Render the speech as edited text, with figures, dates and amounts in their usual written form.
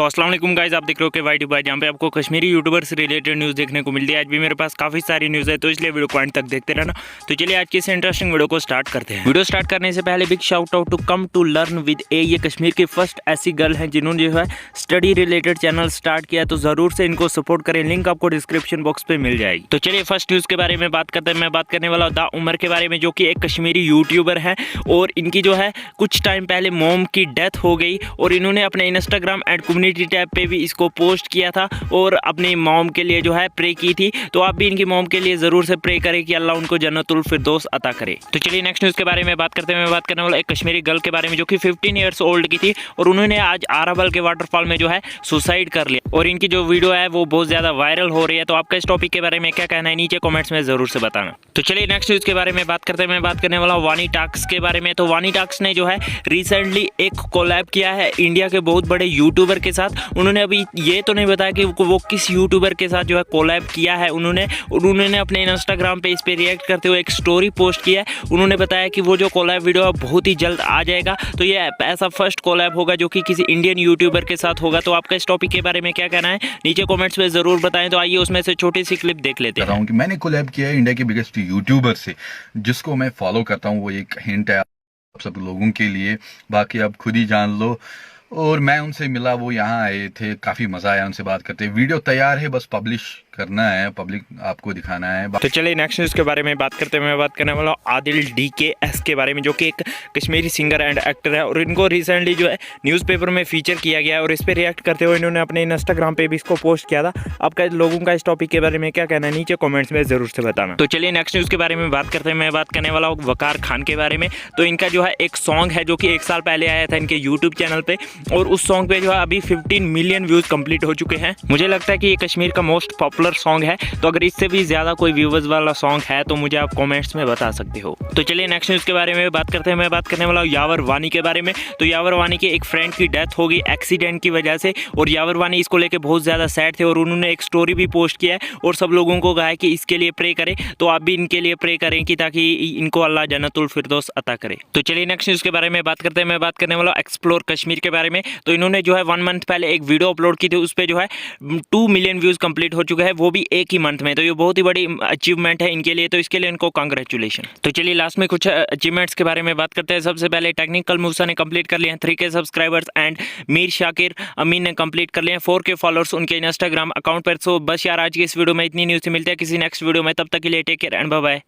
अस्सलाम वालेकुम गाइस, आप देख रहे हो कि वाई भाई, जहाँ पे आपको कश्मीरी यूट्यूबर से रिलेटेड न्यूज़ देखने को मिलती है। आज भी मेरे पास काफ़ी सारी न्यूज़ है, तो इसलिए वीडियो को एंड तक देखते रहना। तो चलिए आज की इस इंटरेस्टिंग वीडियो को स्टार्ट करते हैं। वीडियो स्टार्ट करने से पहले big shout out to come to learn with a. ये कश्मीर की फर्स्ट ऐसी गर्ल है जिन्होंने जो है स्टडी रिलेटेड चैनल स्टार्ट किया, तो ज़रूर से इनको सपोर्ट करें। लिंक आपको डिस्क्रिप्शन बॉक्स पे मिल जाएगी। तो चलिए फर्स्ट न्यूज़ के बारे में बात करते हैं। मैं बात करने वाला दा उमर के बारे में, जो कि एक कश्मीरी यूट्यूबर है और इनकी जो है कुछ टाइम पहले मॉम की डेथ हो गई और इन्होंने अपने इंस्टाग्राम एंड कम्युनिटी टैब पे भी इसको पोस्ट किया था और अपनी मॉम के लिए जो है प्रे की थी। तो आप भी इनकी मॉम के लिए ज़रूर से प्रे करें कि अल्लाह उनको जन्नतुल फिरदौस अता करे। तो चलिए नेक्स्ट न्यूज़ के बारे में बात करते हैं। मैं बात करने वाला एक कश्मीरी गर्ल के बारे में, जो कि 15 ईयर्स ओल्ड की थी और उन्होंने आज आरावल के वाटरफॉल में जो है सुसाइड कर लिया और इनकी जो वीडियो है वो बहुत ज़्यादा वायरल हो रही है। तो आपका इस टॉपिक के बारे में क्या कहना है नीचे कॉमेंट्स में ज़रूर से बताना। तो चलिए नेक्स्ट न्यूज़ के बारे में बात करते हैं। मैं बात करने वाला वानी टाक्स के बारे में। तो वानी टाक्स ने जो है रिसेंटली एक कोलैब किया है इंडिया के बहुत बड़े यूट्यूबर के साथ। उन्होंने अभी ये तो नहीं बताया कि वो किस यूट्यूबर के साथ जो है कोलैब किया है उन्होंने अपने इंस्टाग्राम पे इस पे रिएक्ट करते हुए एक स्टोरी पोस्ट किया है। उन्होंने बताया कि वो जो कोलैब वीडियो है बहुत ही जल्द आ जाएगा। तो ये ऐसा फर्स्ट कोलैब होगा जो कि किसी इंडियन यूट्यूबर के साथ होगा। तो आपका इस टॉपिक के बारे में क्या कहना है नीचे कॉमेंट्स में ज़रूर बताएं। तो आइए उसमें से छोटी सी क्लिप देख लेते हैं। कि मैंने कोलैब किया है इंडिया के बिगेस्ट यूट्यूबर से, जिसको मैं फॉलो करता हूँ। वो एक हिंट है आप सब लोगों के लिए, बाकी आप खुद ही जान लो। और मैं उनसे मिला, वो यहाँ आए थे, काफ़ी मज़ा आया उनसे बात करते। वीडियो तैयार है, बस पब्लिश करना है, पब्लिक आपको दिखाना है। तो चलिए नेक्स्ट न्यूज़ के बारे में बात करते हैं। मैं बात करने वाला आदिल DKS के बारे में, जो कि एक कश्मीरी सिंगर एंड एक्टर है और इनको रिसेंटली जो है न्यूज़पेपर में फीचर किया गया और इस पर रिएक्ट करते हुए इन्होंने अपने इंस्टाग्राम पे भी इसको पोस्ट किया था। आपका लोगों का इस टॉपिक के बारे में क्या कहना है नीचे कॉमेंट्स में ज़रूर से बताना। तो चलिए नेक्स्ट न्यूज़ के बारे में बात करते हैं। मैं बात करने वाला हूँ वकार खान के बारे में। तो इनका जो है एक सॉन्ग है जो कि 1 साल पहले आया था इनके यूट्यूब चैनल पर और उस सॉन्ग पे जो है अभी 15 मिलियन व्यूज़ कंप्लीट हो चुके हैं। मुझे लगता है कि ये कश्मीर का मोस्ट पॉपुलर सॉन्ग है। तो अगर इससे भी ज़्यादा कोई व्यूवर्स वाला सॉन्ग है तो मुझे आप कमेंट्स में बता सकते हो। तो चलिए नेक्स्ट न्यूज़ के बारे में बात करते हैं। मैं बात करने वाला हूँ यावर वानी के बारे में। तो यावर वानी के एक फ्रेंड की डेथ हो गई एक्सीडेंट की वजह से और यावर वानी इसको लेके बहुत ज़्यादा सैड थे और उन्होंने एक स्टोरी भी पोस्ट किया है और सब लोगों को कहा है कि इसके लिए प्रे करें। तो आप भी इनके लिए प्रे करें कि ताकि इनको अल्लाह जन्नतुल फिरदौस अता करे। तो चलिए नेक्स्ट न्यूज़ के बारे में बात करते हैं। मैं बात करने वाला एक्सप्लोर कश्मीर के बारे में। तो इन्होंने जो है 1 मंथ पहले एक वीडियो अपलोड की थी, उस पर जो है 2 मिलियन व्यूज़ कंप्लीट हो चुके हैं, वो भी एक ही मंथ में। तो ये बहुत ही बड़ी अचीवमेंट है इनके लिए, तो इसके लिए इनको कांग्रेचुलेशन। तो चलिए लास्ट में कुछ अचीवमेंट्स के बारे में बात करते हैं। सबसे पहले टेक्निकल मूसा ने कंप्लीट कर लिए हैं 3K subscribers and Mir Shakir Amin ने कंप्लीट कर लिए हैं 4K फॉलोअर्स उनके इंस्टाग्राम अकाउंट पर। सो बस यार आज की इस वीडियो में इतनी न्यूज़ से मिलते हैं किसी नेक्स्ट वीडियो में, तब तक के लिए take care and bye bye.